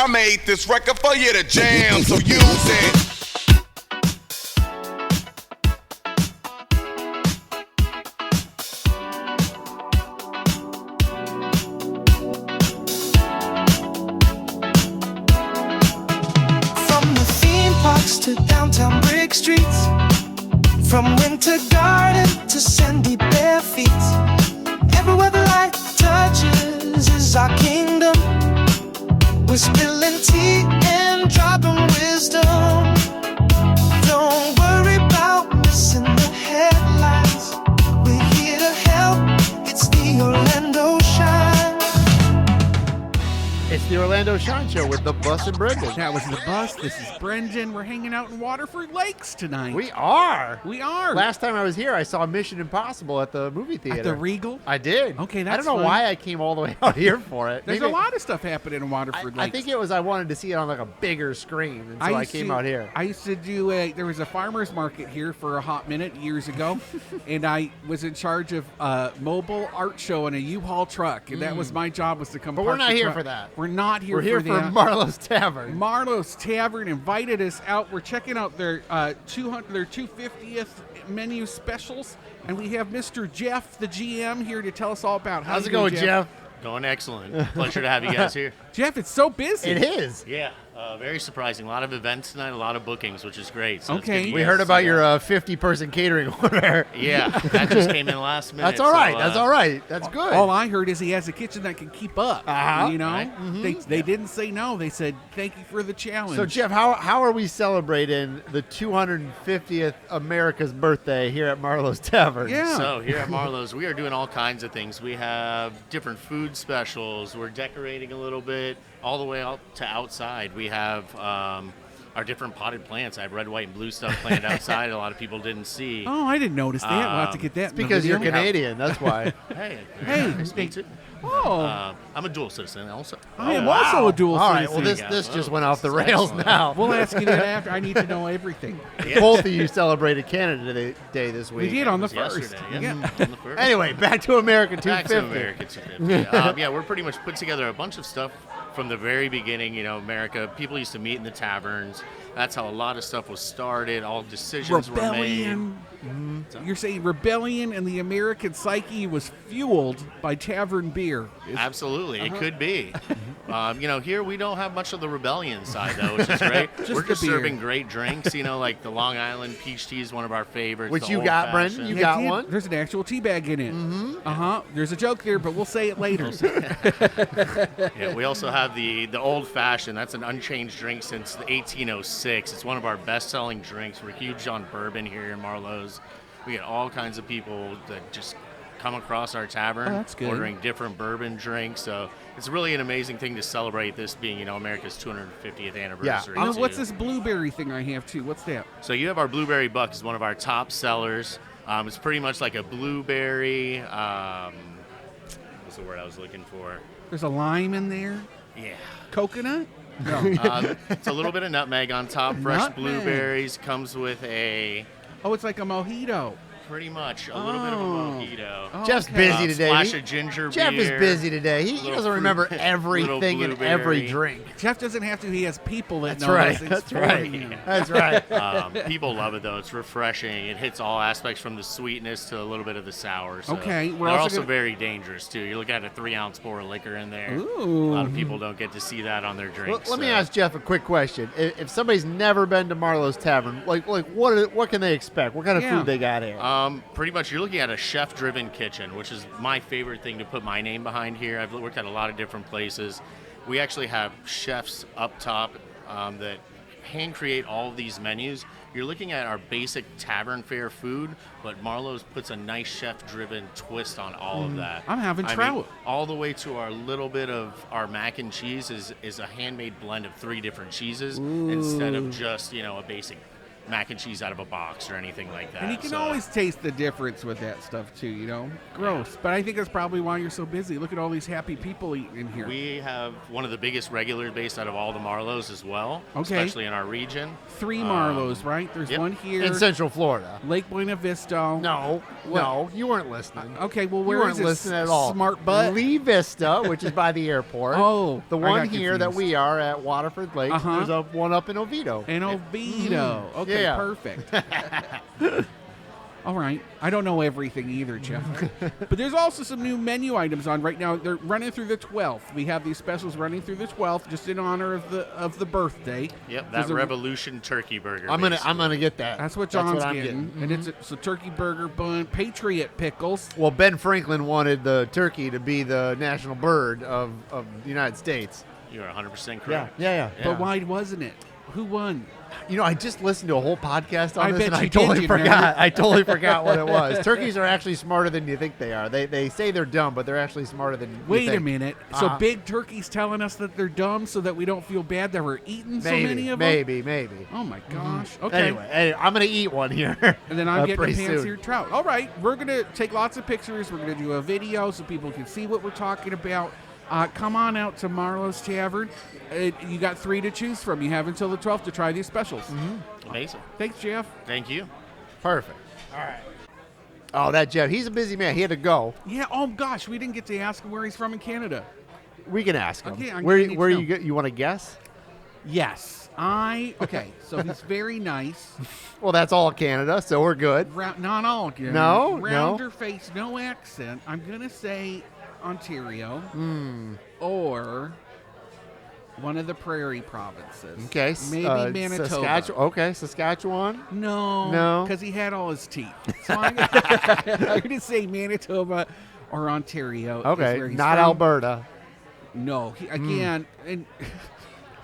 I made this record for you to jam, so use it. To downtown brick streets, from winter garden to sandy bare feet, everywhere the light touches is our kingdom. We're spilling tea and dropping wisdom. Don't worry about missing the headlines. We're here to help. It's the Orlando Shine. It's the Orlando Shine Show with the Bus and Brendan. That was the Bus. This is Brendan. We're hanging out in Waterford Lakes tonight. We are. We are. Last time I was here, I saw Mission Impossible at the movie theater. At the Regal? I did. Okay, that's I don't know fun. why I came all the way out here for it. There's Maybe a lot of stuff happening in Waterford Lakes. I think it was I wanted to see it on like a bigger screen, and so I came out here. I used to do there was a farmer's market here for a hot minute years ago, and I was in charge of mobile art show in a U-Haul truck, and that was my job, was to come But park we're not the here truck. for that. We're not here We're here for that. Marlow's Tavern. Marlow's Tavern invited us out. We're checking out their 250th menu specials, and we have Mr. Jeff, the GM, here to tell us all about how How's it going, Jeff? Going excellent. Pleasure to have you guys here. Jeff, it's so busy. It is. Yeah, very surprising. A lot of events tonight, a lot of bookings, which is great. So Okay. it's good We you heard guys about see your that. 50-person catering order. Yeah, that just came in last minute. That's all right. so, That's all right. That's good. All I heard is he has a kitchen that can keep up. Uh-huh. You know, Right. they didn't say no. They said thank you for the challenge. So, Jeff, how are we celebrating the 250th America's birthday here at Marlow's Tavern? Yeah. So here at Marlow's, we are doing all kinds of things. We have different food specials. We're decorating a little bit, all the way out to outside. We have our different potted plants. I have red, white, and blue stuff planted outside. A lot of people didn't see. Oh, I didn't notice that. We'll have to get that. It's because you're video. Canadian. That's why. Hey, Hey, nice to meet you. Oh, I'm a dual citizen also. I am Wow. also a dual All right. citizen. Well, Yeah. this just Oh, went off the this is rails excellent. now. We'll ask you that after. I need to know everything. Both of you celebrated Canada Day this We week. did on the It was first. yesterday, Yeah. on the first. Anyway, back to America 250. Back to America 250. Yeah, we're pretty much put together a bunch of stuff from the very beginning. You know, America, people used to meet in the taverns. That's how a lot of stuff was started. All decisions were Rebellion. You're saying rebellion and the American psyche was fueled by tavern beer. made. Absolutely, it could be. You know, here we don't have much of the rebellion side, though, which is great. Just We're the just beer. serving great drinks. You know, like the Long Island peach tea is one of our favorites. Which the you got, Brendan? old-fashioned. You They got did. one? There's an actual tea bag in it. There's a joke there, but we'll say it later. Yeah, we also have the old fashioned. That's an unchanged drink since 1806. It's one of our best-selling drinks. We're huge on bourbon here in Marlow's. We get all kinds of people that just come across our tavern Oh, that's good. ordering different bourbon drinks. So it's really an amazing thing to celebrate this being, you know, America's 250th anniversary. Oh, too. what's this blueberry thing I have too? What's that? So you have our Blueberry Buck is one of our top sellers. It's pretty much like a blueberry. What's the word I was looking for? There's a lime in there. Yeah. Coconut? No. It's a little bit of nutmeg on top. Fresh Nutmeg. blueberries comes with a Oh, it's like a mojito. pretty much a little bit of a mojito. Oh, Jeff's okay. busy today. Splash He- of ginger Jeff beer. is busy today. He Little doesn't fruit- remember little everything in every blueberry. drink. Jeff doesn't have to. He has people that That's know right. those things That's for right. him. That's right. People love it though. It's refreshing. It hits all aspects from the sweetness to a little bit of the sour. So Okay, we're they're also also gonna- very dangerous too. You're looking at a 3-ounce pour of liquor in there. Ooh. A lot of people don't get to see that on their drinks. Let me so. ask Jeff a quick question. If somebody's never been to Marlow's Tavern, like what can they expect? What kind of Yeah. food they got here? Pretty much, you're looking at a chef-driven kitchen, which is my favorite thing to put my name behind here. I've worked at a lot of different places. We actually have chefs up top that hand create all of these menus. You're looking at our basic tavern fare food, but Marlow's puts a nice chef-driven twist on all of that. I'm having I mean, trout. all the way to our little bit of our mac and cheese is a handmade blend of 3 different cheeses instead of just, you know, a basic mac and cheese out of a box or anything like that. And you can So, always taste the difference with that stuff too, Gross. But I think that's probably why you're so busy. Look at all these happy people eating in here. we have one of the biggest regular base out of all the Marlows as well, Okay. especially in our region. 3 Marlows, right? There's yep. one here. In Central Florida. Lake Buena Vista. No, you weren't listening. Okay, well, You where weren't is this listening at all. smart butt? Lee Vista, which is by the airport. Oh, the I one got here that confused. we are at Waterford Lake. Uh-huh. There's one up in Oviedo. And Oviedo. Okay, Yeah. perfect. All right. I don't know everything either, Jeff. But there's also some new menu items on right now. They're running through the 12th. We have these specials running through the 12th, just in honor of the birthday. Yep, There's that a- Revolution turkey burger. I'm gonna get that. That's what John's I'm getting. And it's a turkey burger bun, Patriot pickles. Well, Ben Franklin wanted the turkey to be the national bird of the United States. You're 100% correct. Yeah. But why wasn't it? Who won? I just listened to a whole podcast on I this, bet and I you totally did, you forgot. nerd. I totally forgot what it was. Turkeys are actually smarter than you think they are. They say they're dumb, but they're actually smarter than you Wait think. a minute. So Big Turkey's telling us that they're dumb so that we don't feel bad that we're eating so many of them? Maybe. Oh, my gosh. Okay. Anyway, I'm gonna eat one here. And then I'm getting a pretty fancier soon. trout. All right, we're going to take lots of pictures. We're going to do a video so people can see what we're talking about. Come on out to Marlow's Tavern. You got 3 to choose from. You have until the 12th to try these specials. Amazing. Thanks, Jeff. Thank you. Perfect. All right. Oh, that Jeff, he's a busy man. He had to go. Yeah, oh gosh, we didn't get to ask him where he's from in Canada. We can ask him. Okay, where need to know. you want to guess? Yes. Okay, so he's very nice. Well, that's all Canada, so we're good. Not all. Canada. No? Rounder face, no accent. I'm going to say Ontario or one of the prairie provinces. Okay. Maybe Manitoba. Saskatchewan. No, because he had all his teeth. So I'm going to say Manitoba or Ontario. is Okay, where he's not from. Alberta. No, again, and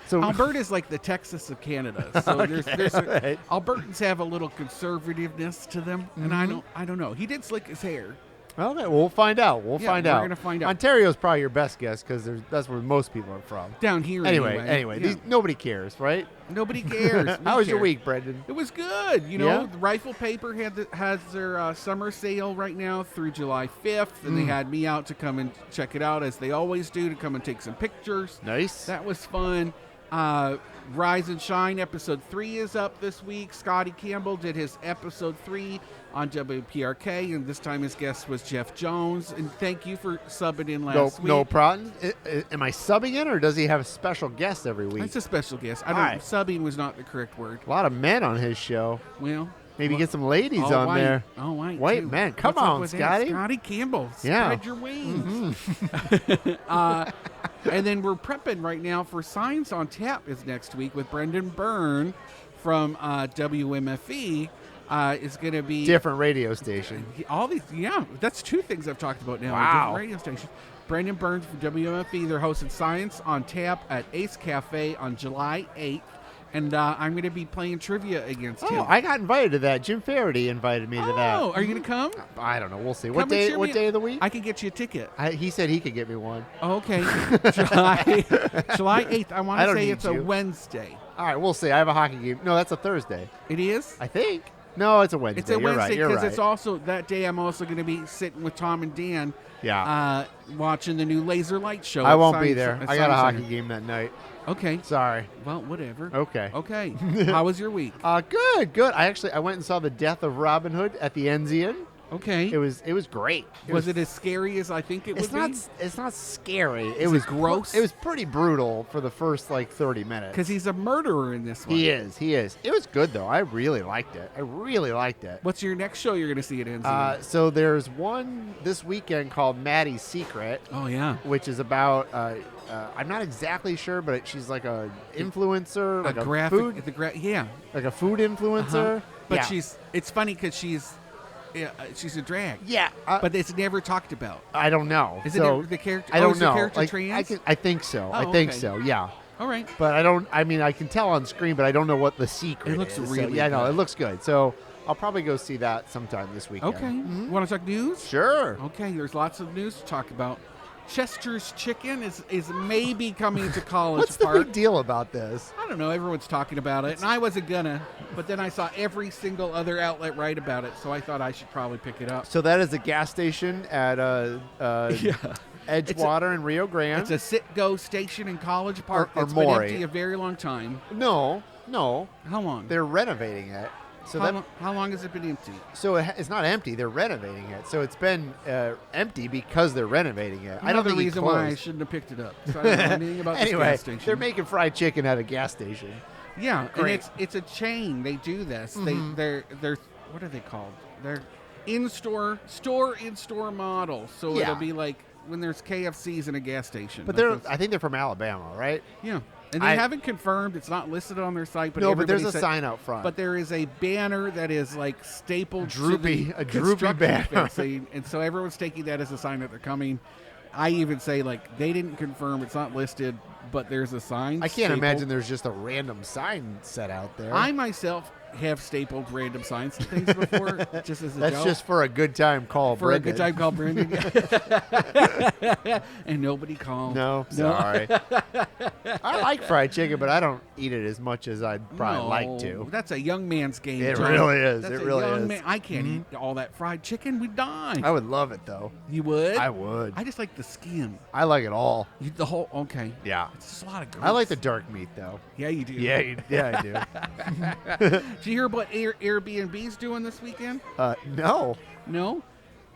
So Alberta's like the Texas of Canada. So there's right. Albertans have a little conservativeness to them, and I don't know. He did slick his hair. Okay, we'll find out. We're gonna find out. Ontario's probably your best guess because that's where most people are from. Down here, Anyway, Yeah. nobody cares, right? Nobody cares. How was your week, Brendan? It was good. Yeah? The Rifle Paper has their summer sale right now through July 5th, and they had me out to come and check it out, as they always do, to come and take some pictures. Nice. That was fun. Rise and Shine episode 3 is up this week. Scotty Campbell did his episode 3 on WPRK, and this time his guest was Jeff Jones. And thank you for subbing in last week. No problem. Am I subbing in, or does he have a special guest every week? It's a special guest. I don't. Alright. Subbing was not the correct word. A lot of men on his show. Well, Maybe get some ladies all on white. there. Oh, white. White too. men. Come What's up on, with that? Scotty. Scotty Campbell. Yeah. Spread your wings. And then we're prepping right now for Science on Tap is next week with Brendan Byrne from WMFE. Is going to be Different radio station. all these. Yeah, that's 2 things I've talked about now. Wow. Different radio stations. Brendan Burns from WMFE. They're hosting Science on Tap at Ace Cafe on July 8th. And I'm going to be playing trivia against him. Oh, I got invited to that. Jim Faraday invited me to that. Oh, are you going to come? I don't know. We'll see. Come What and day? cheer What me- day of the week? I can get you a ticket. He said he could get me one. Oh, okay. July 8th. I want I to don't say need it's a you. Wednesday. All right, we'll see. I have a hockey game. No, that's a Thursday. It is? I think. No, it's a Wednesday. It's a You're Wednesday right. because You're it's right. also that day I'm also going to be sitting with Tom and Dan watching the new Laser Light show. I at won't be Science- there. at I got a Science hockey Center. game that night. Okay. Sorry. Well, whatever. Okay. Okay. How was your week? Good. I went and saw the death of Robin Hood at the Enzian. Okay. It was great. Was it as scary as I think it It's would not. be? It's not scary. Is it gross? It was pretty brutal for the first 30 minutes. Because he's a murderer in this one. He is. It was good though. I really liked it. What's your next show you're going to see at NZ? So there's one this weekend called Maddie's Secret, Oh, yeah. which is about. I'm not exactly sure, but she's like a influencer, like a a graphic. food, Yeah. like a food influencer. But yeah. it's funny because she's a drag. Yeah, But it's never talked about. I don't know. Is so, it the character? I don't is know. The character Like, trans? I think so. Oh, I think okay. so. Yeah. All right. But I don't. I mean, I can tell on screen, but I don't know what the secret. It looks is. really So, yeah, no, good. it looks good. So I'll probably go see that sometime this weekend. Okay. Want to talk news? Sure. Okay. There's lots of news to talk about. Chester's Chicken is maybe coming to College What's the Park. big deal about this? I don't know. Everyone's talking about it, and I wasn't gonna, but then I saw every single other outlet write about it, so I thought I should probably pick it up. So that is a gas station at Edgewater and Rio Grande. It's a sit-go station in College Park Or that's been Maury. empty a very long time. No. How long? They're renovating it. So How long has it been empty? So it's not empty. They're renovating it. So it's been empty because they're renovating it. I don't Another think reason it why I closed. shouldn't have picked it up. So I don't know anything about this Anyway, gas station. they're making fried chicken at a gas station. Yeah, Great. and it's a chain. They do this. They're what are they called? They're in-store model. So Yeah. it'll be like when there's KFCs in a gas station. But Like I think they're from Alabama, right? yeah. And they haven't confirmed. It's not listed on their site. But No, but there's a everybody sign out front. But there is a banner that is like stapled Droopy- to the a droopy construction banner. fencing, and so everyone's taking that as a sign that they're coming. I even say like they didn't confirm. It's not listed, but there's a sign. I can't stapled. imagine there's just a random sign set out there. I myself have stapled random signs and things before, just as a That's joke. just for a good time call, for Brendan. a good time called Brendan. And nobody called. No, sorry. I like fried chicken, but I don't eat it as much as I'd probably like to. That's a young man's game. It John. really is. That's It a really young is. Man. I can't eat all that fried chicken. We'd die. I would love it, though. You would? I would. I just like the skin. I like it all. The whole. Okay. Yeah. It's just a lot of grease. I like the dark meat, though. Yeah, you do. Yeah, I do. Did you hear what Airbnb's doing this weekend? No. No.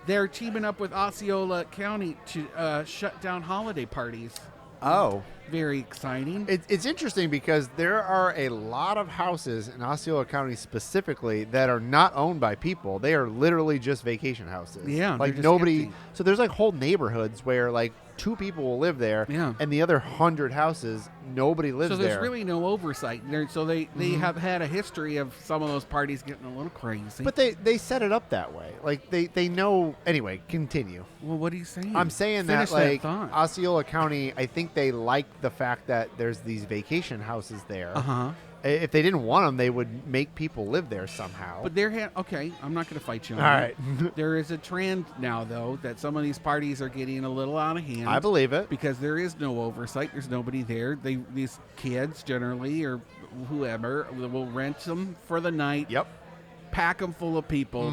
They're teaming up with Osceola County to shut down holiday parties. Oh. Very exciting. It's interesting because there are a lot of houses in Osceola County specifically that are not owned by people. They are literally just vacation houses. Yeah, like they're just nobody. empty. So there's like whole neighborhoods where like 2 people will live there, Yeah. and the other 100 houses nobody lives So there's there. really no oversight. So they have had a history of some of those parties getting a little crazy. But they set it up that way. Like they know. Anyway, continue. well, what are you saying? I'm saying Finish that like thought. Osceola County, I think they like the fact that there's these vacation houses there. Uh-huh. If they didn't want them, they would make people live there somehow. But okay, I'm not going to fight you on All that. right. There is a trend now, though, that some of these parties are getting a little out of hand. I believe it. Because there is no oversight. There's nobody there. These kids generally or whoever will rent them for the night. Yep. Pack them full of people.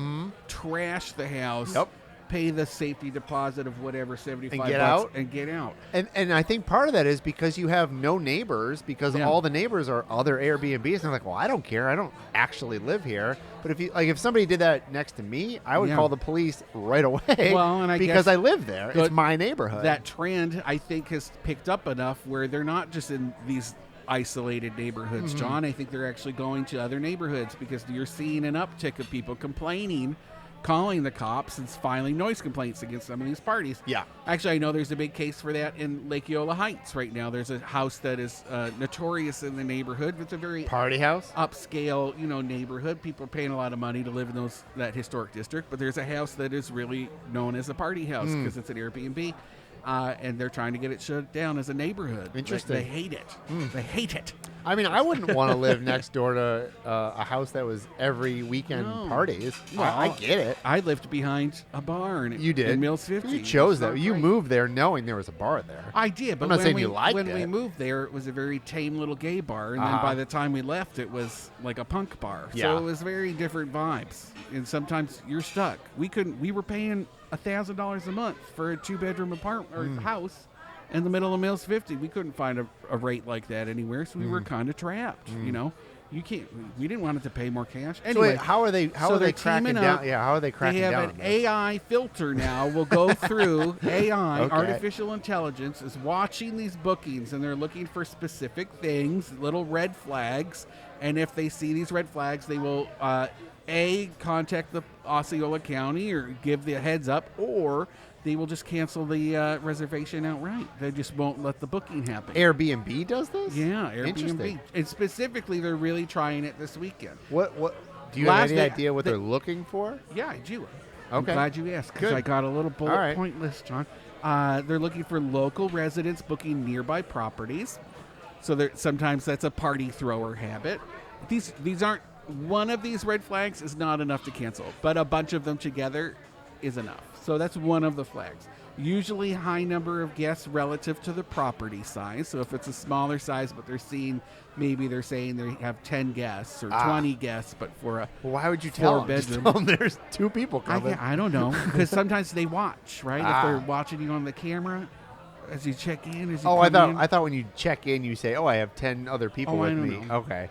Trash the house. Yep. Pay the safety deposit of whatever, $75 And get bucks, out? and get out. And I think part of that is because you have no neighbors, because all the neighbors are other Airbnbs. And they're like, well, I don't care. I don't actually live here. But if somebody did that next to me, I would Yeah. call the police right away. Well, and I because guess I live there. It's my neighborhood. That trend, I think, has picked up enough where they're not just in these isolated neighborhoods, John. I think they're actually going to other neighborhoods because you're seeing an uptick of people complaining, calling the cops, and filing noise complaints against some of these parties. Yeah. Actually, I know there's a big case for that in Lake Eola Heights right now. There's a house that is notorious in the neighborhood. It's a very Party house? upscale, neighborhood. People are paying a lot of money to live in that historic district, but there's a house that is really known as a party house because it's an Airbnb, and they're trying to get it shut down as a neighborhood. Interesting. They hate it. They hate it. I mean, I wouldn't want to live next door to a house that was every weekend No. parties. Well, I get it. I lived behind a barn. You did. in Mills 50. You chose It's not that. You great. moved there knowing there was a bar there. I did, but I'm not when saying we, you liked when we it. moved there, it was a very tame little gay bar, and then by the time we left, it was like a punk bar. Yeah. So it was very different vibes, and sometimes you're stuck. We were paying $1,000 a month for a 2-bedroom apartment or house in the middle of Mills 50. We couldn't find a rate like that anywhere, so we were kind of trapped. You can't. We didn't want it to pay more cash. So Anyway, wait, how are they they're cracking teaming down? up. Yeah, how are they cracking They down? have on an this? AI filter now. Will go through AI, Okay. artificial intelligence is watching these bookings, and they're looking for specific things, little red flags. And if they see these red flags, they will contact the Osceola County or give the heads up, or they will just cancel the reservation outright. They just won't let the booking happen. Airbnb does this? Yeah, Interesting. Airbnb. And specifically, they're really trying it this weekend. What do you have Last any day- idea what they're looking for? Yeah, I do. I'm Okay. glad you asked because Good. I got a little bullet All right. point list, John. They're looking for local residents booking nearby properties. So sometimes that's a party thrower habit. These aren't, one of these red flags is not enough to cancel, but a bunch of them together is enough. So that's one of the flags. Usually high number of guests relative to the property size. So if it's a smaller size, but they're saying they have 10 guests or 20 guests, but for a Well, why would you tell them? Just tell them there's 2 people coming. I don't know, because sometimes they watch, right? If they're watching you on the camera as you check in. I thought when you check in, you say, "Oh, I have 10 other people with me." Know. Okay.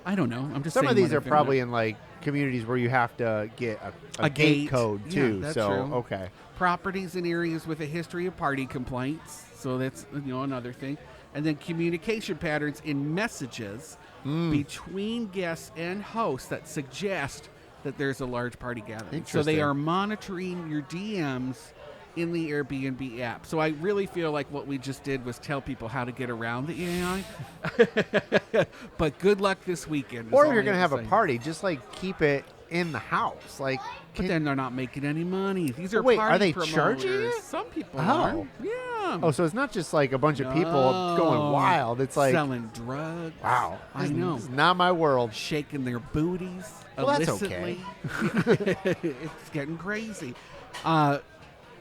I don't know. I'm just some saying of these are probably in like communities where you have to get a gate code too. Yeah, that's so true. Okay. Properties in areas with a history of party complaints. So that's another thing. And then communication patterns in messages between guests and hosts that suggest that there's a large party gathering. So they are monitoring your DMs in the Airbnb app. So I really feel like what we just did was tell people how to get around the AI. But good luck this weekend. Or if you're going to have a party, just like keep it in the house. Like, but then they're not making any money. These are wait, party are they promoters. charging it? Some people are. Yeah. Oh, so it's not just like a bunch of people going wild. It's like selling drugs. Wow. I know. It's not my world. Shaking their booties illicitly. That's okay. It's getting crazy.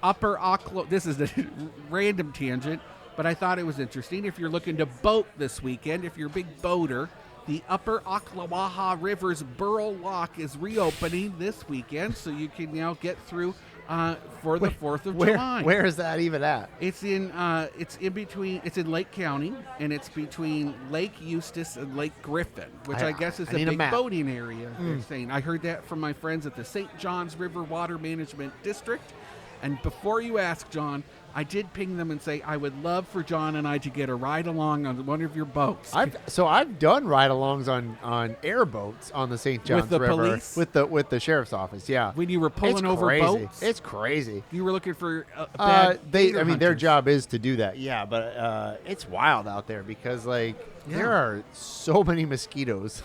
Upper Ocklawaha. This is a random tangent, but I thought it was interesting. If you're looking to boat this weekend, if you're a big boater, the Upper Ocklawaha River's Burl Lock is reopening this weekend, so you can now get through for the 4th of July. Where is that even at? It's in Lake County, and it's between Lake Eustis and Lake Griffin, which I guess is a big boating area. They're saying. I heard that from my friends at the St. Johns River Water Management District. And before you ask, John, I did ping them and say I would love for John and I to get a ride along on one of your boats. I've done ride-alongs on airboats on the St. Johns River police? with the sheriff's office. Yeah, when you were pulling over boats, it's crazy. You were looking for bad their job is to do that. Yeah, but it's wild out there because there are so many mosquitoes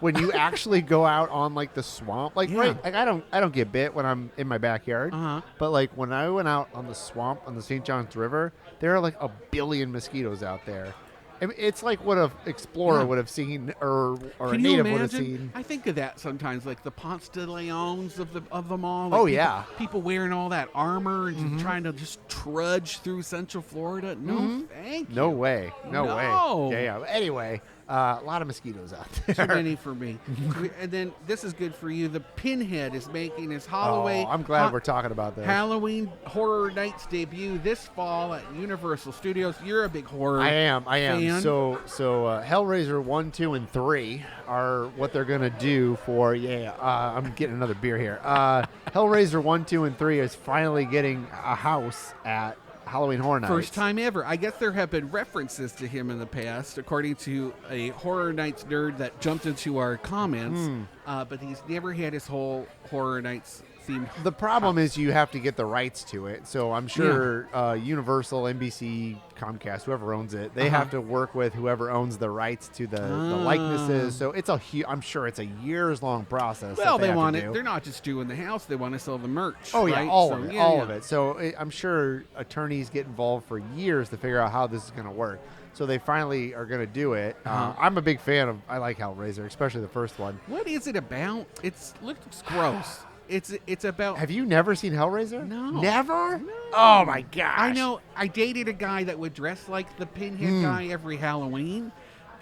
when you actually go out on like the swamp. I don't get bit when I'm in my backyard, but like when I went out on the swamp on the St. Johns River, there are like a billion mosquitoes out there. I mean, it's like what an explorer would have seen, or a native would have seen. I think of that sometimes, like the Ponce de Leons of them all. Like people wearing all that armor and just trying to just trudge through Central Florida. No, thank you. No way. No. way. Yeah. Anyway, a lot of mosquitoes out there. Too many for me. And then this is good for you. The Pinhead is making his Halloween. I'm glad we're talking about this. Halloween Horror Nights debut this fall at Universal Studios. You're a big horror. I am. Fan. So Hellraiser 1, 2, and 3 are what they're gonna do for. I'm getting another beer here. Hellraiser 1, 2, and 3 is finally getting a house at Halloween Horror Nights. First time ever. I guess there have been references to him in the past, according to a Horror Nights nerd that jumped into our comments. But he's never had his whole Horror Nights themed. The problem is you have to get the rights to it. So I'm sure Universal, NBC, Comcast, whoever owns it, they have to work with whoever owns the rights to the likenesses. So it's I'm sure it's a years-long process. Well, they want it. They're not just doing the house; they want to sell the merch. Oh yeah, right? all of it. So I'm sure attorneys get involved for years to figure out how this is going to work. So they finally are going to do it. I'm a big fan I like Hellraiser, especially the first one. What is it about? It looks gross. It's about. Have you never seen Hellraiser? No. Never? No. Oh my gosh. I know. I dated a guy that would dress like the Pinhead guy every Halloween,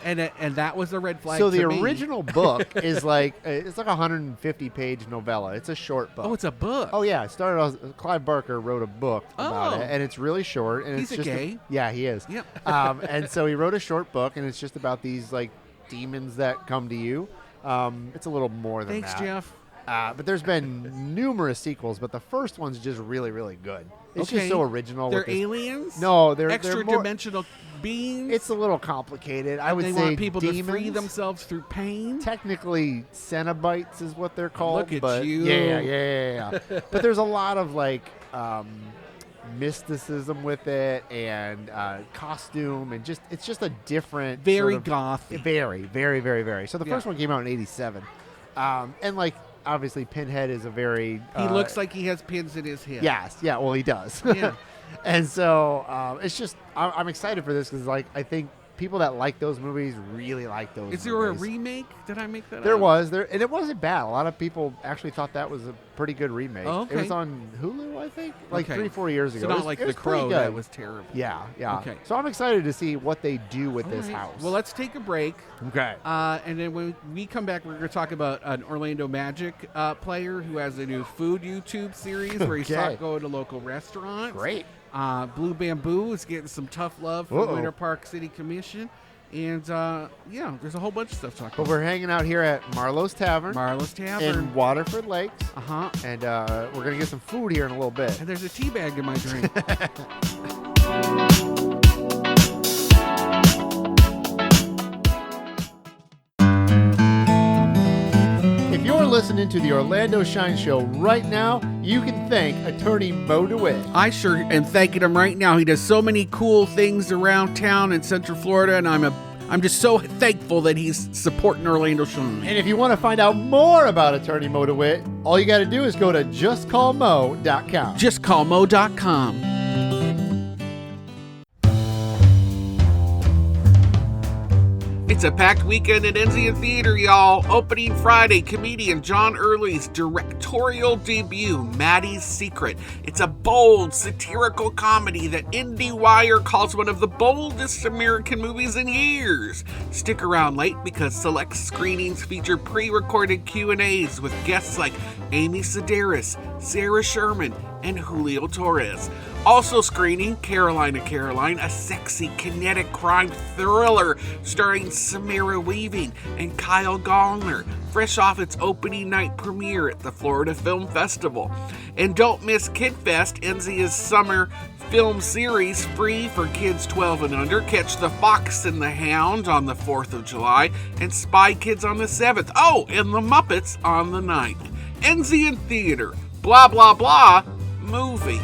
and that was a red flag. So the to me. original book is it's like a 150-page novella. It's a short book. Oh, it's a book. Oh yeah, it started off. Clive Barker wrote a book about it, and it's really short. And He's it's just gay. Yeah, he is. Yep. And so he wrote a short book, and it's just about these like demons that come to you. It's a little more than that. Thanks, Jeff. But there's been numerous sequels, but the first one's just really, really good. It's just so original. They're aliens? No, they're extra-dimensional beings? It's a little complicated. I would say they want people demons. to free themselves through pain? Technically, Cenobites is what they're called. Look at you. Yeah. But there's a lot of mysticism with it, and costume, and it's just a different very sort of, gothy. Very, very, very, very. So the first one came out in '87, and obviously Pinhead is a very he looks like he has pins in his head. Yes, well he does. Yeah. And so it's just I'm excited for this because I think people that like those movies really like those. Is there a movies. remake? Did I make that There up? was there, and it wasn't bad. A lot of people actually thought that was a pretty good remake. Oh, okay. It was on Hulu, I think, like Okay. 3-4 years ago. So It not was- like it The was pretty Crow good. that was terrible. Yeah, yeah. Okay. So I'm excited to see what they do with All this right. house. Well, let's take a break. Okay. And then when we come back, we're going to talk about an Orlando Magic player who has a new food YouTube series where he's Okay. going to local restaurants. Great. Blue Bamboo is getting some tough love from Uh-oh. Winter Park City Commission. And, there's a whole bunch of stuff to talk But about. we're hanging out here at Marlow's Tavern Marlow's Tavern. in Waterford Lakes, Uh-huh. and we're going to get some food here in a little bit. And there's a tea bag in my drink. If you're listening to the Orlando Shine Show right now, you can thank Attorney Mo DeWitt. I sure am thanking him right now. He does so many cool things around town in Central Florida, and I'm just so thankful that he's supporting Orlando Shine. And if you want to find out more about Attorney Mo DeWitt, all you got to do is go to justcallmo.com. JustCallMo.com. It's a packed weekend at Enzian Theater, y'all. Opening Friday, comedian John Early's directorial debut, Maddie's Secret. It's a bold, satirical comedy that IndieWire calls one of the boldest American movies in years. Stick around late because select screenings feature pre-recorded Q&As with guests like Amy Sedaris, Sarah Sherman, and Julio Torres. Also screening Carolina Caroline, a sexy, kinetic crime thriller starring Samara Weaving and Kyle Gallner, fresh off its opening night premiere at the Florida Film Festival. And don't miss KidFest, Enzia's summer film series, free for kids 12 and under. Catch The Fox and the Hound on the 4th of July and Spy Kids on the 7th. Oh, and The Muppets on the 9th. Enzian Theater, blah, blah, blah, movies.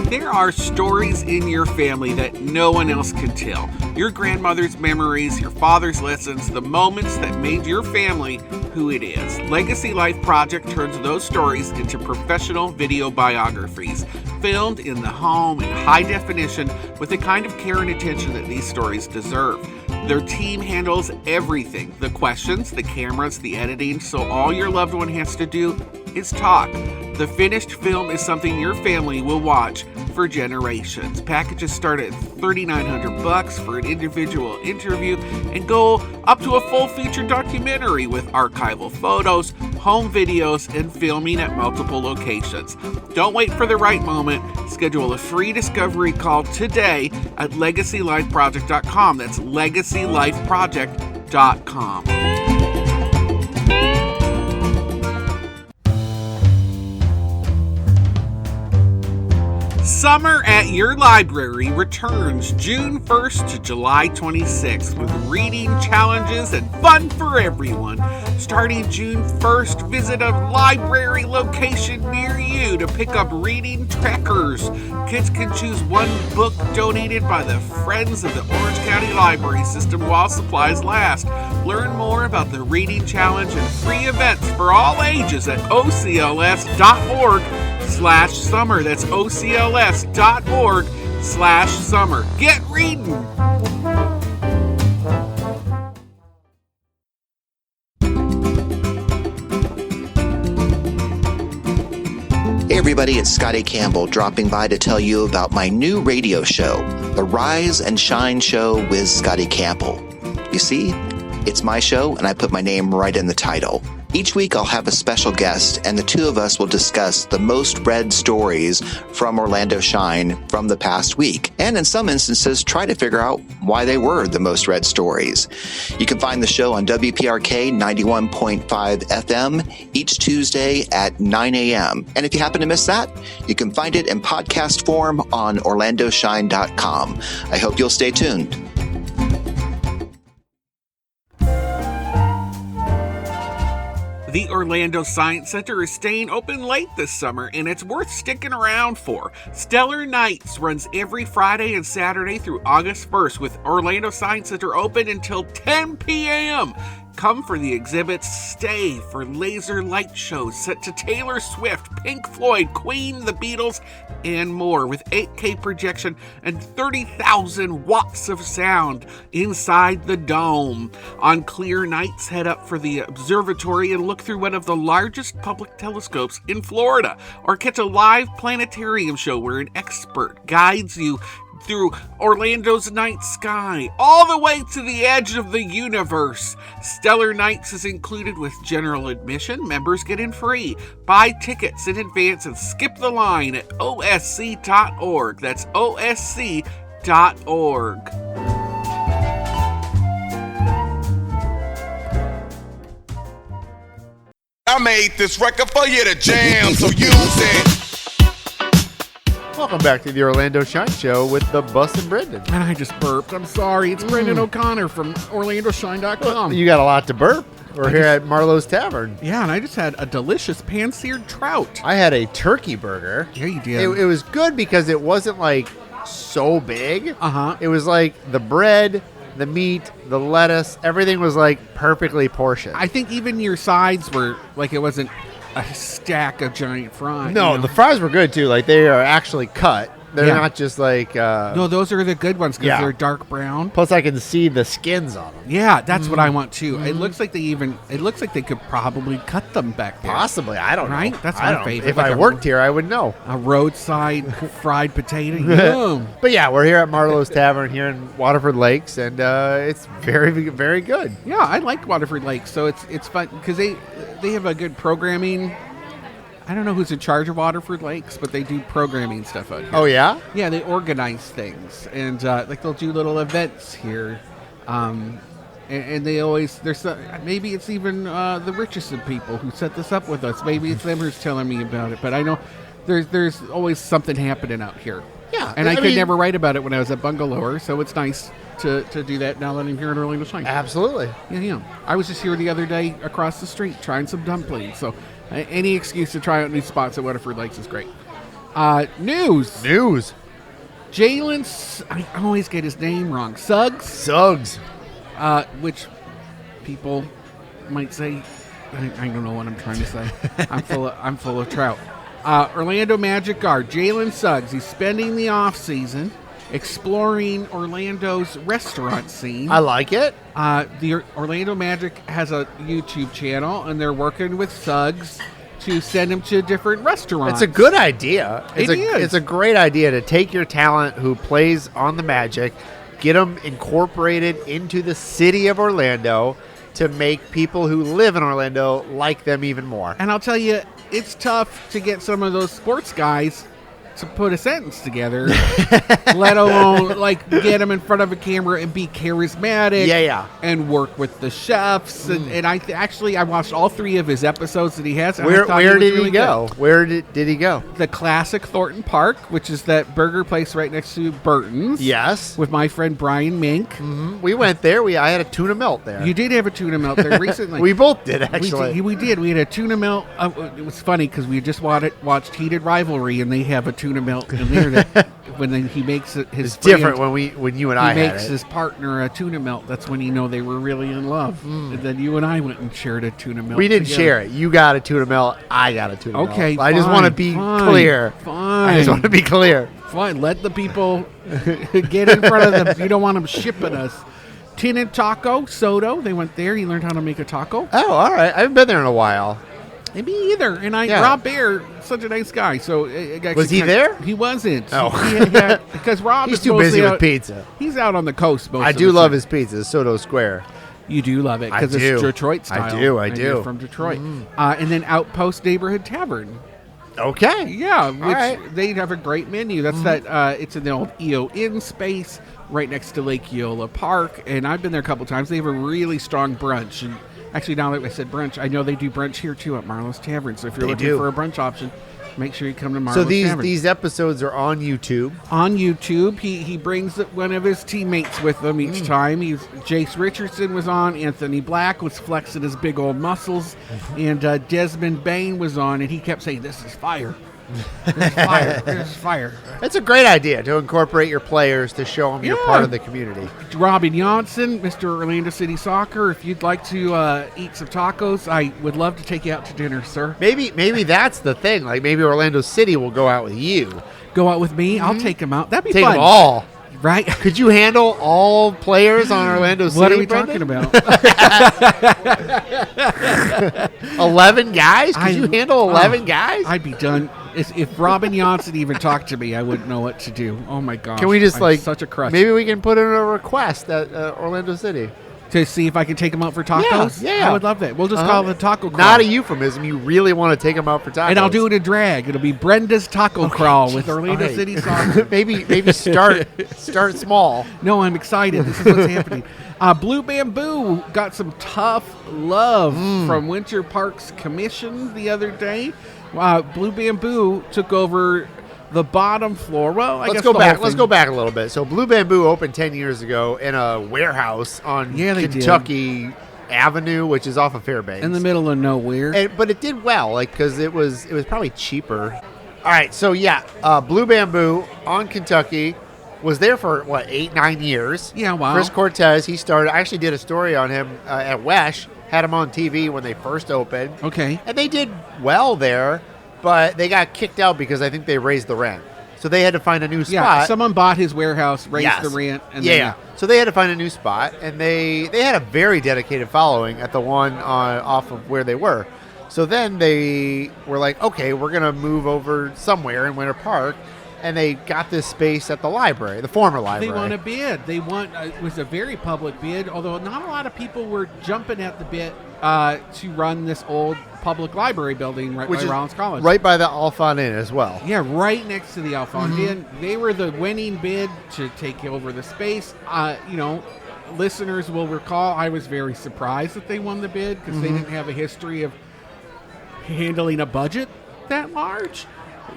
There are stories in your family that no one else can tell. Your grandmother's memories, your father's lessons, the moments that made your family who it is. Legacy Life Project turns those stories into professional video biographies, filmed in the home in high definition with the kind of care and attention that these stories deserve. Their team handles everything, the questions, the cameras, the editing, so all your loved one has to do is talk. The finished film is something your family will watch for generations. Packages start at $3,900 for an individual interview and go up to a full feature documentary with archival photos, home videos, and filming at multiple locations. Don't wait for the right moment. Schedule a free discovery call today at LegacyLifeProject.com. That's LegacyLifeProject.com. Summer at Your Library returns June 1st to July 26th with reading challenges and fun for everyone. Starting June 1st, visit a library location near you to pick up reading trackers. Kids can choose one book donated by the Friends of the Orange County Library System while supplies last. Learn more about the reading challenge and free events for all ages at ocls.org/summer. That's ocls.org/summer. Get reading! Hey everybody, it's Scotty Campbell dropping by to tell you about my new radio show, The Rise and Shine Show with Scotty Campbell. You see, it's my show and I put my name right in the title. Each week I'll have a special guest and the two of us will discuss the most read stories from Orlando Shine from the past week, and in some instances try to figure out why they were the most read stories. You can find the show on WPRK 91.5 FM each Tuesday at 9 a.m. And if you happen to miss that, you can find it in podcast form on orlandoshine.com. I hope you'll stay tuned. The Orlando Science Center is staying open late this summer, and it's worth sticking around for. Stellar Nights runs every Friday and Saturday through August 1st, with Orlando Science Center open until 10 p.m. Come for the exhibits, stay for laser light shows set to Taylor Swift, Pink Floyd, Queen, the Beatles, and more with 8K projection and 30,000 watts of sound inside the dome. On clear nights, head up for the observatory and look through one of the largest public telescopes in Florida, or catch a live planetarium show where an expert guides you through Orlando's night sky, all the way to the edge of the universe. Stellar Nights is included with general admission. Members get in free. Buy tickets in advance and skip the line at osc.org. That's osc.org. I made this record for you to jam, so use it. Welcome back to the Orlando Shine Show with the Bus and Brendan. And I just burped. I'm sorry. It's Brendan O'Connor from OrlandoShine.com. You got a lot to burp. We're here at Marlow's Tavern. Yeah, and I just had a delicious pan-seared trout. I had a turkey burger. Yeah, you did. It was good because it wasn't like so big. Uh-huh. It was like the bread, the meat, the lettuce, everything was like perfectly portioned. I think even your sides were like, it wasn't a stack of giant fries. No, you know? the fries were good too. Like they are actually cut. They're Yeah. not just like. No, those are the good ones because Yeah. they're dark brown. Plus, I can see the skins on them. Yeah, that's what I want too. It looks like it looks like they could probably cut them back there. Possibly, I don't know. Right? That's I my don't- favorite. If Like I a- worked here, I would know. A roadside fried potato. Yum. But yeah, we're here at Marlow's Tavern here in Waterford Lakes, and it's very, very good. Yeah, I like Waterford Lake, so it's fun because they have a good programming. I don't know who's in charge of Waterford Lakes, but they do programming stuff out here. Oh yeah, Yeah, they organize things, and like they'll do little events here, and they always maybe it's even the richest of people who set this up with us. Maybe it's them who's telling me about it, but I know there's always something happening out here. Yeah, and I could mean- never write about it when I was at Bungalower, so it's nice to do that now that I'm here in Orlando Shine. absolutely. Yeah. I was just here the other day across the street trying some dumplings, so any excuse to try out new spots at Waterford Lakes is great. News. Jalen, I always get his name wrong. Suggs. Which people might say, I don't know what I'm trying to say. I'm full of trout. Orlando Magic guard Jalen Suggs. He's spending the off season exploring Orlando's restaurant scene. I like it. The Orlando Magic has a YouTube channel, and they're working with Suggs to send him to different restaurants. It's a good idea. It is. It's a great idea to take your talent who plays on the Magic, get them incorporated into the city of Orlando to make people who live in Orlando like them even more. And I'll tell you, it's tough to get some of those sports guys to put a sentence together, let alone like get them in front of a camera and be charismatic. Yeah. And work with the chefs. And I I watched all 3 of his episodes that he has. And I Where thought did was he really go? good. Where did he go? The classic Thornton Park, which is that burger place right next to Burton's. Yes. With my friend Brian Mink. We went there. I had a tuna melt there. You did have a tuna melt there recently. We both did, actually. We did. We had a tuna melt. It was funny because we just watched Heated Rivalry, and they have a tuna melt in there that when he makes his It's friend, different when you and I he had makes it. his partner a tuna melt. That's when you know they were really in love. And then you and I went and shared a tuna melt. We didn't together. share it. You got a tuna melt. I got a tuna melt. Okay, I just want to be clear. Fine. I just want to be clear. Fine. Let the people get in front of them. You don't want them shipping us. Tin and Taco, Soto. They went there. He learned how to make a taco. Oh, all right. I haven't been there in a while. And me either. And Yeah. Rob Baer, such a nice guy. So Was he there? He wasn't. Oh. Because Rob He's is too mostly busy with out- pizza. He's out on the coast most I of do the love time. his pizza, Soto Square. You do love it I because do. it's Detroit I style. do, I and do. You're from Detroit. And then Outpost Neighborhood Tavern. Okay. Yeah, which right. they have a great menu. That's it's in the old EO Inn space right next to Lake Eola Park. And I've been there a couple times. They have a really strong brunch. And actually, now that I said brunch, I know they do brunch here too at Marlow's Tavern. So if you're They looking do. for a brunch option, make sure you come to Marlow's So Tavern. these episodes are on YouTube. On YouTube, he brings one of his teammates with him each time. Jace Richardson was on, Anthony Black was flexing his big old muscles, and Desmond Bain was on, and he kept saying, "This is fire. There's fire. There's fire. It's a great idea to incorporate your players to show them you're part of the community. Robin Johnson, Mr. Orlando City Soccer, if you'd like to eat some tacos, I would love to take you out to dinner, sir. Maybe that's the thing. Like maybe Orlando City will go out with you. Go out with me. I'll take them out. That'd be Take fun. them all. Right? Could you handle all players on Orlando City? What are we Brendan? talking about? 11 guys? Could you handle 11 guys? I'd be done. If Robin Johnson even talked to me, I wouldn't know what to do. Oh my gosh! Can we just I'm such a crush? Maybe we can put in a request at Orlando City to see if I can take them out for tacos. Yeah. I would love that. We'll just call it a taco crawl. Not a euphemism. You really want to take them out for tacos, and I'll do it in drag. It'll be Brenda's taco crawl with Orlando City Soccer. maybe start small. No, I'm excited. This is what's happening. Blue Bamboo got some tough love from Winter Parks Commission the other day. Blue Bamboo took over the bottom floor. Well, Let's go back a little bit. So Blue Bamboo opened 10 years ago in a warehouse on Kentucky Avenue, which is off of Fairbanks, in the middle of nowhere. But it did well, because it was probably cheaper. All right, so Blue Bamboo on Kentucky was there for 8-9 years. Yeah, wow. Chris Cortez, he started. I actually did a story on him at WESH. Had him on TV when they first opened. Okay. And they did well there, but they got kicked out because I think they raised the rent. So they had to find a new spot. Yeah, someone bought his warehouse, raised the rent. And So they had to find a new spot, and they had a very dedicated following at the one off of where they were. So then they were like, okay, we're going to move over somewhere in Winter Park. And they got this space at the library, the former library. They won a bid. It was a very public bid, although not a lot of people were jumping at the bid to run this old public library building by Rollins College. Right by the Alphon Inn as well. Yeah, right next to the Alphon Inn. They were the winning bid to take over the space. Listeners will recall I was very surprised that they won the bid because they didn't have a history of handling a budget that large.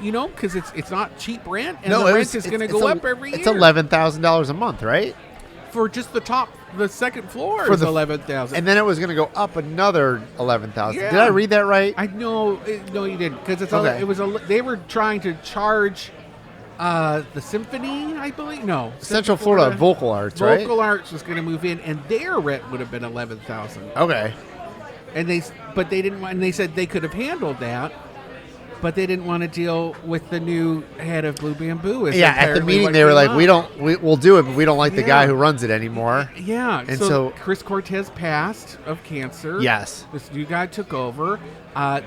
Because it's not cheap rent, and the rent is going to go up every year. It's $11,000 a month, right? For just the second floor for is $11,000, and then it was going to go up another $11,000. Yeah. Did I read that right? I know, no, you didn't, because Okay. They were trying to charge the Symphony, I believe. No, Central Florida Vocal Arts, right? Vocal Arts was going to move in, and their rent would have been $11,000. Okay, and they didn't, and they said they could have handled that. But they didn't want to deal with the new head of Blue Bamboo. At the meeting they were like, we'll do it, but we don't like the guy who runs it anymore. Yeah, and so Chris Cortez passed of cancer. Yes. This new guy took over.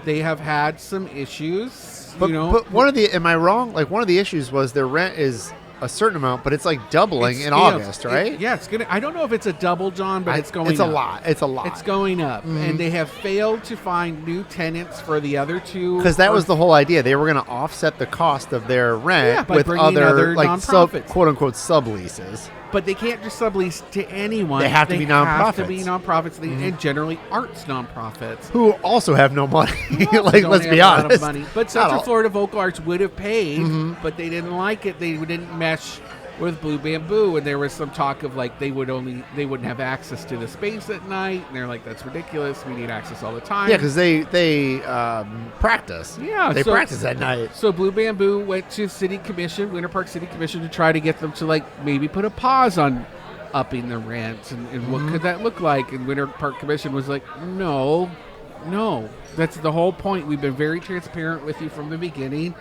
They have had some issues. But one of the, am I wrong? Like one of the issues was their rent is a certain amount, but it's like doubling in August, right? It's gonna. I don't know if it's a double, John, but it's going. It's up. a lot. It's a lot. It's going up, and they have failed to find new tenants for the other two. Because that was the whole idea. They were going to offset the cost of their rent with other like quote unquote subleases. But they can't just sublease to anyone. They have to be nonprofits. And generally arts nonprofits who also have no money. Like, let's be honest. A lot of money. But Central Florida Vocal Arts would have paid, but they didn't like it. They didn't mesh with Blue Bamboo, and there was some talk of like they wouldn't have access to the space at night. And they're like, that's ridiculous. We need access all the time. Yeah, because they practice. Yeah, they practice at night. So Blue Bamboo went to City Commission, Winter Park City Commission, to try to get them to like maybe put a pause on upping the rent and what could that look like. And Winter Park Commission was like, no, that's the whole point. We've been very transparent with you from the beginning.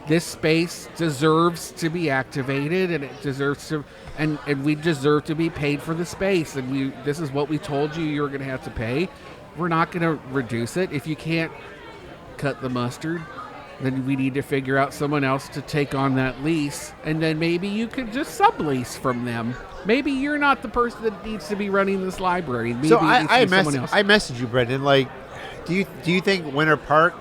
This space deserves to be activated, and it deserves to, and we deserve to be paid for the space. And this is what we told you were going to have to pay. We're not going to reduce it. If you can't cut the mustard, then we need to figure out someone else to take on that lease, and then maybe you could just sublease from them. Maybe you're not the person that needs to be running this library. Maybe I messaged you, Brendan. Like, do you think Winter Park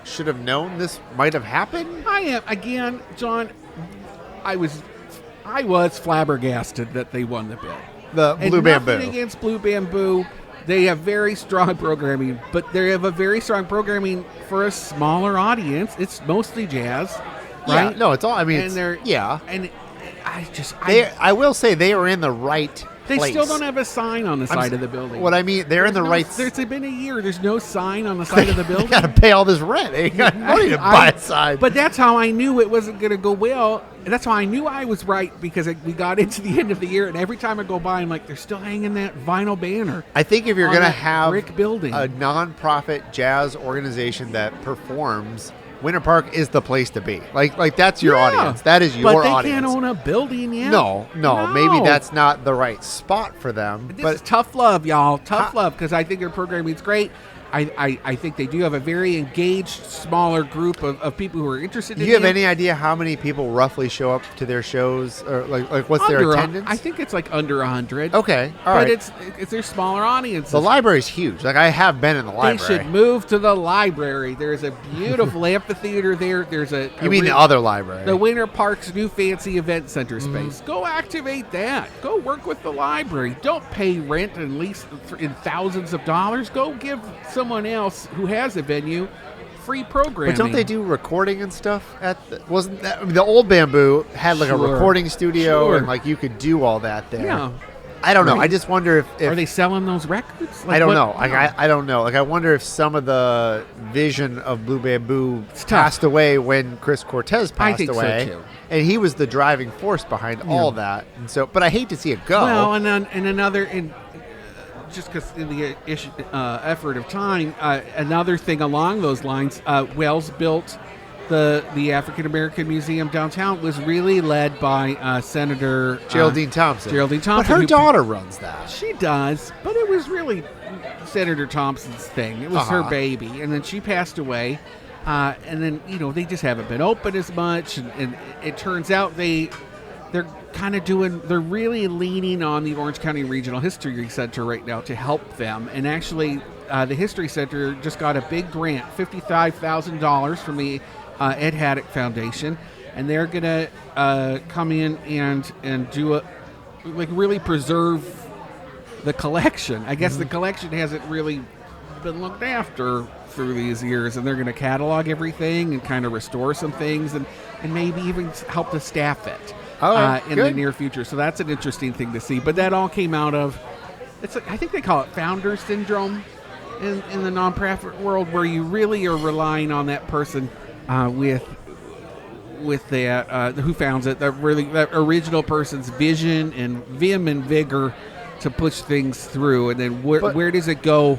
should have known this might have happened? I am. Again, John, I was flabbergasted that they won the bid. The Blue Bamboo. Nothing against Blue Bamboo. They have very strong programming, but they have a very strong programming for a smaller audience. It's mostly jazz, right? Yeah, no, it's all. I mean, and yeah. And I will say they are in the right They place. still don't have a sign on the side of the building. What I mean, they're in the right. It's been a year. There's no sign on the side of the building. Got to pay all this rent. They got money to buy a sign. But that's how I knew it wasn't going to go well. And that's how I knew I was right, because we got into the end of the year, and every time I go by, I'm like, they're still hanging that vinyl banner. I think if you're going to have brick building, a non-profit jazz organization that performs, Winter Park is the place to be. Like that's your audience. That is your audience. But they can't own a building yet. No. Maybe that's not the right spot for them. This is tough love, y'all. Tough love, because I think their programming is great. I think they do have a very engaged, smaller group of people who are interested in it. Do you have any idea how many people roughly show up to their shows? Or like what's their attendance? I think it's like under 100. Okay, all right. But it's their smaller audiences. The library's huge. Like, I have been in the library. They should move to the library. There's a beautiful amphitheater there. There's You mean the other library? The Winter Park's new fancy event center space. Go activate that. Go work with the library. Don't pay rent and lease in thousands of dollars. Go give someone else who has a venue free programming. But don't they do recording and stuff wasn't that, I mean, the old Bamboo had like a recording studio and like you could do all that there. Yeah. I don't know. I just wonder if are they selling those records? I don't know. I don't know. Like, I wonder if some of the vision of Blue Bamboo passed away when Chris Cortez passed away. So too. And he was the driving force behind all that. And so, but I hate to see it go. Well, just because in the effort of time, another thing along those lines, Wells built the African American Museum downtown was really led by Senator Geraldine Thompson. But her daughter runs that. She does, but it was really Senator Thompson's thing. It was her baby, and then she passed away. And then they just haven't been open as much, and it turns out they're kind of they're really leaning on the Orange County Regional History Center right now to help them. And actually, the History Center just got a big grant, $55,000 from the Ed Haddock Foundation, and they're going to come in and do really preserve the collection. I guess the collection hasn't really been looked after through these years, and they're going to catalog everything and kind of restore some things and maybe even help to staff it. In the near future. So that's an interesting thing to see. But that all came out of, I think they call it founder syndrome in the nonprofit world, where you really are relying on that person with that who founds it, that original person's vision and vim and vigor to push things through. And then where does it go?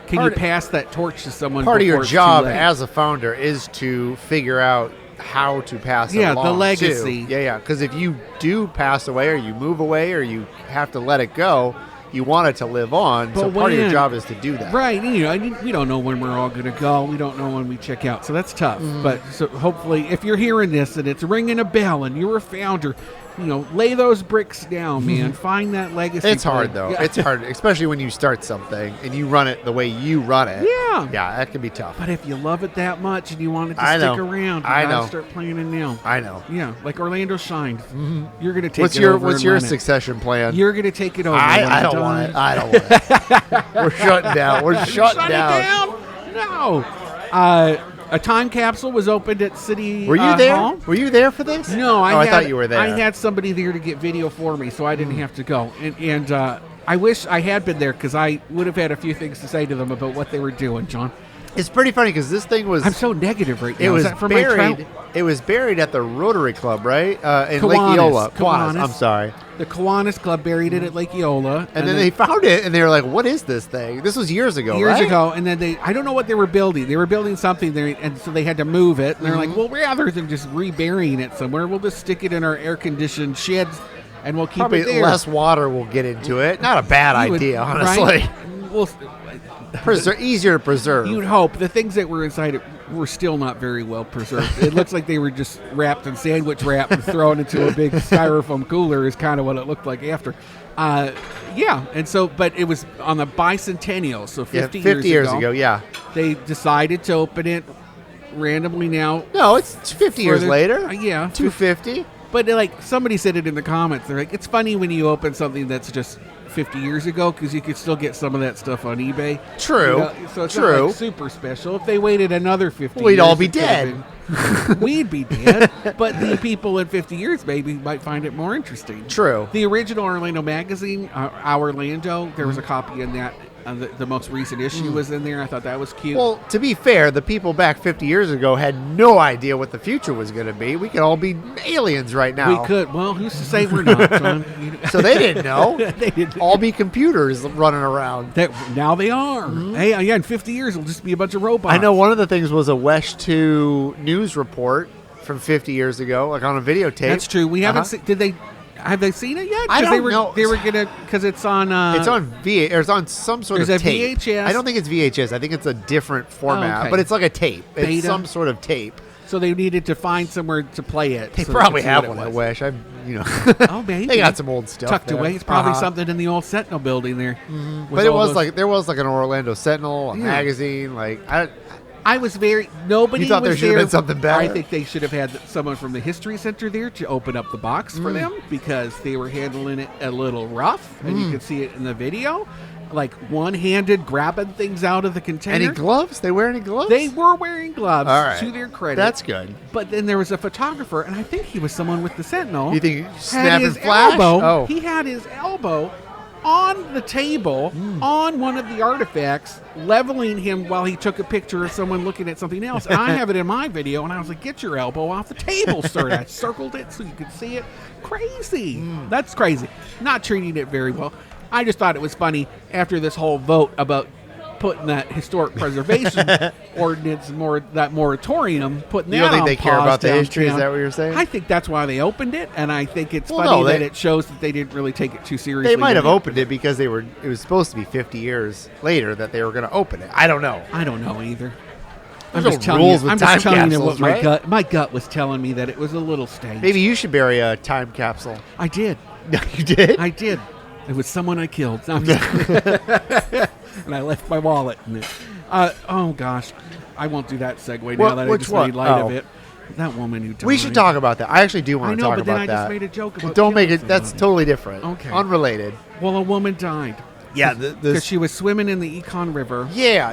Can you pass that torch to someone? Part of your job as a founder is to figure out how to pass it along, the legacy. Too. Yeah, because if you do pass away or you move away or you have to let it go, you want it to live on. But so part of your job is to do that. Right. We don't know when we're all going to go. We don't know when we check out. So that's tough. But so hopefully, if you're hearing this and it's ringing a bell and you're a founder, lay those bricks down, man. Find that legacy. It's hard, though. Yeah. It's hard, especially when you start something and you run it the way you run it. Yeah. Yeah, that can be tough. But if you love it that much and you want it to stick around, you gotta start playing it now. I know. Yeah, like Orlando Shine. You're going to take what's it over. What's your succession plan? You're going to take it over. I don't want it. I don't want it. We're shutting down. We're shutting down. No. A time capsule was opened at City Were you there? Hall. Were you there for this? No, I thought you were there. I had somebody there to get video for me, so I didn't have to go. And I wish I had been there, because I would have had a few things to say to them about what they were doing, John. It's pretty funny because this thing was... I'm so negative right now. It was from buried. It was buried at the Rotary Club, right? In Kiwanis, Lake Eola. Kiwanis. I'm sorry. The Kiwanis Club buried it at Lake Eola. And then they found it, and they were like, what is this thing? This was years ago, Years ago, and then I don't know what they were building. They were building something there, and so they had to move it. And they're like, well, rather than just reburying it somewhere, we'll just stick it in our air-conditioned sheds, and we'll keep it there. Less water will get into it. Not a bad idea, honestly. Right? Well, easier to preserve. You'd hope. The things that were inside it were still not very well preserved. It looks like they were just wrapped in sandwich wrap and thrown into a big styrofoam cooler is kind of what it looked like after. And so, but it was on the bicentennial, so 50 years ago, yeah. They decided to open it randomly now. No, it's 50 years later. Yeah. 250. But like somebody said it in the comments, they're like, it's funny when you open something that's just 50 years ago because you could still get some of that stuff on eBay. True. So it's True. not like super special. If they waited another 50 years, We'd all be it could've dead. been- we'd be dead. But the people in 50 years maybe might find it more interesting. True. The original Orlando magazine, Our Orlando, there was a copy in that. The most recent issue was in there. I thought that was cute. Well, to be fair, the people back 50 years ago had no idea what the future was going to be. We could all be aliens right now. we could. Well, who's to say we're not, John? So they didn't know. They didn't. All be computers running around. Now they are. Hey, yeah, in 50 years, it'll just be a bunch of robots. I know one of the things was a Wesh 2 news report from 50 years ago, like on a videotape. That's true. We haven't seen. Have they seen it yet? I 'Cause don't know. They were gonna because it's on. It's on or it's on some sort of There's a tape. VHS. I don't think it's VHS. I think it's a different format, okay. but it's like a tape. It's Beta? some sort of tape. So they needed to find somewhere to play it. They so probably could see have what one it at was. Wesh. Oh, maybe They got some old stuff tucked there. away. It's probably Uh-huh. something in the old Sentinel building there. But it was like there was like an Orlando Sentinel, a Yeah. magazine. Like I was very nobody. You thought was there should have been something better? I think they should have had someone from the History Center there to open up the box for them because they were handling it a little rough, and you could see it in the video, like one-handed grabbing things out of the container. any gloves? They wear any gloves? They were wearing gloves. All right. To their credit, That's good. But then there was a photographer, and I think he was someone with the Sentinel. You think had snap his and flash? elbow? Oh, He had his elbow on the table on one of the artifacts, leveling him while he took a picture of someone looking at something else. And I have it in my video, and I was like, "Get your elbow off the table, sir!" And I circled it so you could see it. Crazy. That's crazy. Not treating it very well. I just thought it was funny after this whole vote about putting that historic preservation ordinance, that moratorium, putting You that don't think on they care pause about the history? Is downtown. that what you're saying? I think that's why they opened it, and I think it's Well, funny no, that they- it shows that they didn't really take it too seriously. They might have when opened it because it was supposed to be 50 years later that they were going to open it. I don't know. I don't know either. There's I'm just no telling rules you. with I'm just time telling you capsules, what right? my gut was telling me that it was a little staged. Maybe you should bury a time capsule. I did. No, you did? I did. It was someone I killed. No, I'm just- and I left my wallet in it. Oh gosh, I won't do that segue now What- that I which just one? made light Oh. of it. That woman who died. We should talk about that. I actually do I want to know, talk but then about I that. just made a joke about. Don't make killing it. That's somebody. totally different. Okay. Unrelated. Well, a woman died Yeah. because she was swimming in the Econ River. Yeah.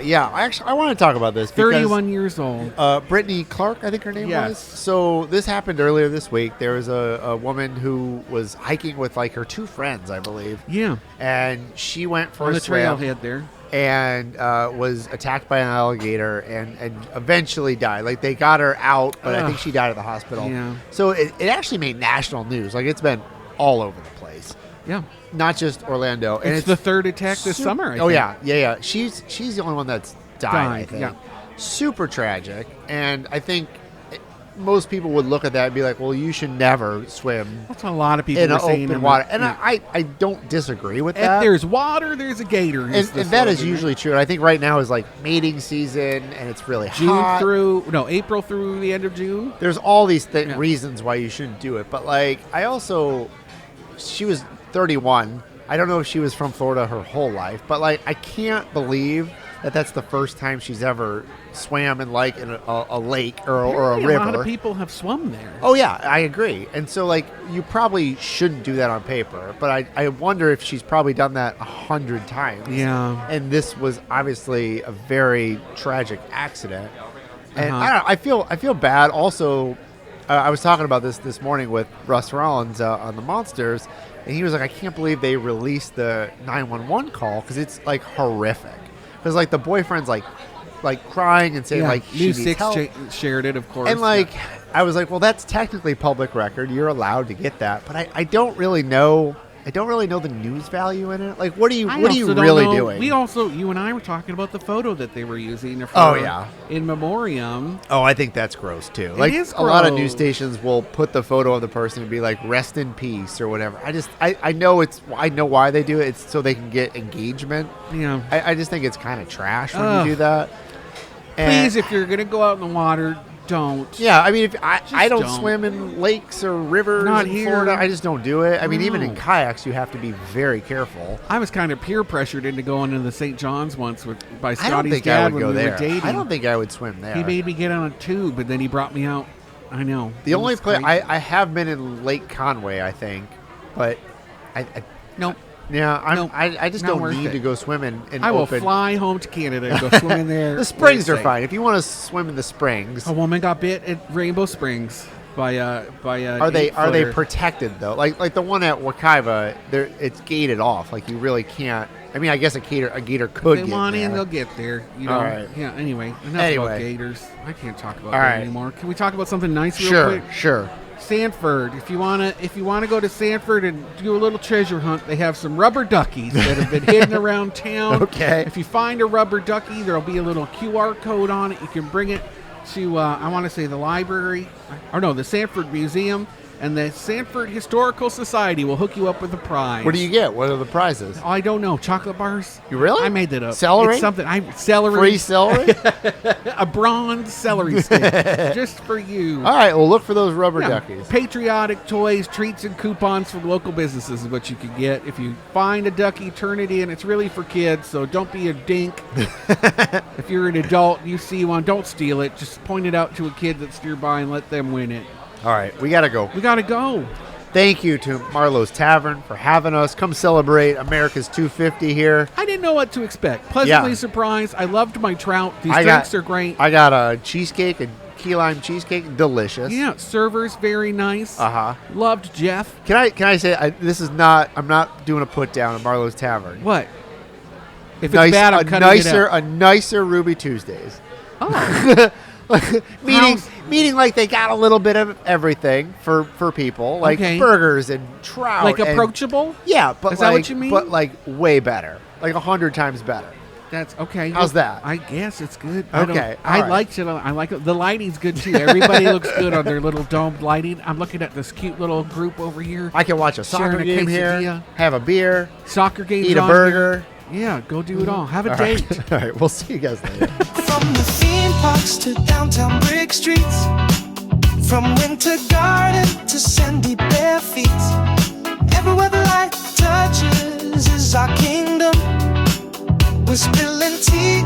I want to talk about this. Because, 31 years old. Brittany Clark, I think her name Yes. was. So this happened earlier this week. There was a woman who was hiking with like her 2 friends, I believe, Yeah, and she went for on a the swim trailhead there. and was attacked by an alligator and eventually died. Like they got her out, but I think she died at the hospital. Yeah. So it actually made national news. Like it's been all over the place, Yeah, not just Orlando. And it's the third attack this summer. I think. yeah. She's the only one that's died. I think. yeah. Super tragic, and I think most people would look at that and be like, "Well, you should never swim That's what a lot of people in were an saying. open water." And I don't disagree with If that. there's water, there's a gator. And that is usually true. And I think right now is like mating season, and it's really hot. April through the end of June. There's all these Yeah. reasons why you shouldn't do it. But like, she was 31. I don't know if she was from Florida her whole life, but like, I can't believe that that's the first time she's ever swam in a lake or a Apparently, river. A lot of people have swum there. Oh yeah, I agree. And so like, you probably shouldn't do that on paper, but I wonder if she's probably done that 100 times. Yeah. And this was obviously a very tragic accident. And Uh-huh. I feel bad. Also, I was talking about this morning with Russ Rollins on the Monsters, and he was like, I can't believe they released the 911 call because it's like horrific. Because like the boyfriend's like crying and saying like she News needs 6 help. shared it, of course. And like, I was like, well, that's technically public record. You're allowed to get that, but I don't really know. I don't really know the news value in it. Like, what are you really doing? We also, you and I were talking about the photo that they were using. For, Oh, yeah. In memoriam. Oh, I think that's gross too. It Like is a lot of gross. news stations will put the photo of the person and be like, "Rest in peace" or whatever. I know why they do it. It's so they can get engagement. Yeah. I just think it's kind of trash when Ugh. you do that. Please, if you're gonna go out in the water, don't. Yeah, I mean, if I don't don't. swim in lakes or rivers Not in here. Florida. I just don't do it. I mean, even in No. kayaks, you have to be very careful. I was kind of peer pressured into going into the St. John's once by I don't Scotty's think dad I would when go we there. were dating. I don't think I would swim there. He made me get on a tube, and then he brought me out I know. The only place place I have been in Lake Conway, I think, but Nope. Yeah, Nope. I just Not don't worth need it. to go swimming in I will open. fly home to Canada and go swim in there. The springs where are it's fine. If you want to swim in the springs, safe. A woman got bit at Rainbow Springs by a are they 8-footer. protected though? Like the one at Wakaiva, it's gated off. Like you really can't. I mean, I guess a gator could If they get want there. in, they'll get there. You know? All right. Yeah. Anyway, enough about gators. I can't talk about that anymore. Can we talk about something nice real quick? Sure. Sanford. If you wanna go to Sanford and do a little treasure hunt, they have some rubber duckies that have been hidden around town. Okay. If you find a rubber ducky, there'll be a little QR code on it. You can bring it to I want to say the library, or no, the Sanford Museum, and the Sanford Historical Society will hook you up with a prize. What do you get? What are the prizes? Oh, I don't know. Chocolate bars? You really? I made that up. Celery? It's something. Celery. Free celery? A bronze celery stick. Just for you. All right, well, look for those rubber duckies. Patriotic toys, treats, and coupons from local businesses is what you can get. If you find a ducky, turn it in. It's really for kids, so don't be a dink. If you're an adult and you see one, don't steal it. Just point it out to a kid that's nearby and let them win it. All right, we got to go. We got to go. Thank you to Marlow's Tavern for having us. Come celebrate America's 250 here. I didn't know what to expect. Pleasantly surprised. I loved my trout. These drinks are great. I got a cheesecake, a key lime cheesecake, delicious. Yeah, server's very nice. Uh-huh. Loved Jeff. Can I say I'm not doing a put down at Marlow's Tavern. What? If it's bad, I'm cutting it out. A nicer Ruby Tuesdays. Oh. meaning like they got a little bit of everything for people, like burgers and trout. Like approachable? Yeah, but is that what you mean? But like way better, like 100 times better. That's okay. How's that? I guess it's good. Okay, I liked it. I like it. The lighting's good too. Everybody looks good on their little domed lighting. I'm looking at this cute little group over here. I can watch a soccer sharing a game quesadilla. here, have a beer, soccer game, eat a burger. Yeah, go do it all. Have a date. All right, we'll see you guys later. From the theme parks to downtown brick streets, from winter garden to sandy bare feet, everywhere the light touches is our kingdom. We're spilling tea